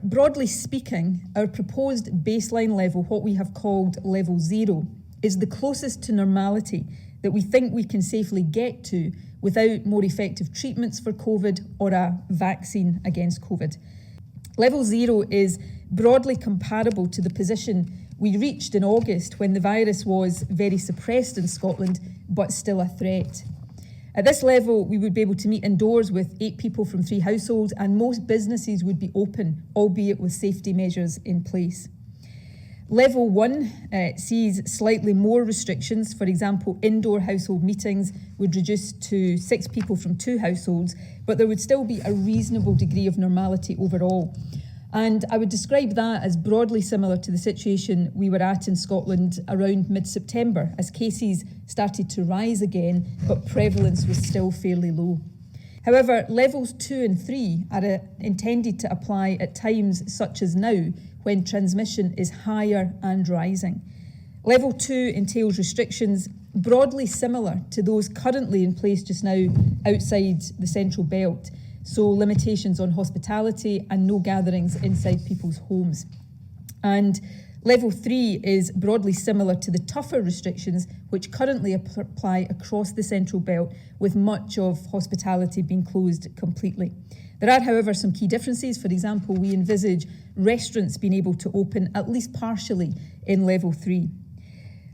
Broadly speaking, our proposed baseline level, what we have called level 0, is the closest to normality that we think we can safely get to without more effective treatments for COVID or a vaccine against COVID. Level 0 is broadly comparable to the position we reached in August when the virus was very suppressed in Scotland, but still a threat. At this level, we would be able to meet indoors with 8 people from 3 households, and most businesses would be open, albeit with safety measures in place. Level 1 sees slightly more restrictions. For example, indoor household meetings would reduce to 6 people from 2 households, but there would still be a reasonable degree of normality overall. And I would describe that as broadly similar to the situation we were at in Scotland around mid-September, as cases started to rise again, but prevalence was still fairly low. However, levels 2 and 3 are intended to apply at times such as now, when transmission is higher and rising. Level 2 entails restrictions broadly similar to those currently in place just now outside the Central Belt, so limitations on hospitality and no gatherings inside people's homes. And level 3 is broadly similar to the tougher restrictions which currently apply across the Central Belt, with much of hospitality being closed completely. There are, however, some key differences. For example, we envisage restaurants being able to open at least partially in level 3.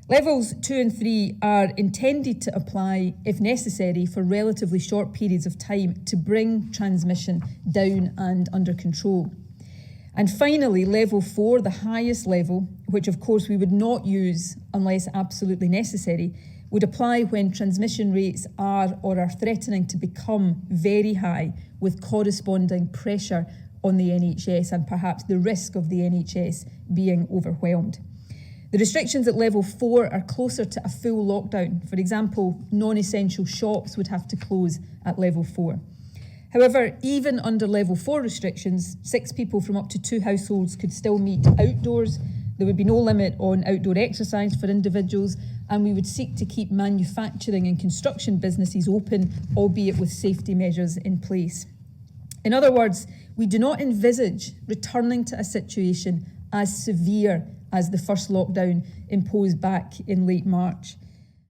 Levels 2 and 3 are intended to apply, if necessary, for relatively short periods of time to bring transmission down and under control. And finally, level 4, the highest level, which of course we would not use unless absolutely necessary, would apply when transmission rates are or are threatening to become very high, with corresponding pressure on the NHS and perhaps the risk of the NHS being overwhelmed. The restrictions at level 4 are closer to a full lockdown. For example, non-essential shops would have to close at level 4. However, even under level 4 restrictions, 6 people from up to 2 households could still meet outdoors. There would be no limit on outdoor exercise for individuals, and we would seek to keep manufacturing and construction businesses open, albeit with safety measures in place. In other words, we do not envisage returning to a situation as severe as the first lockdown imposed back in late March.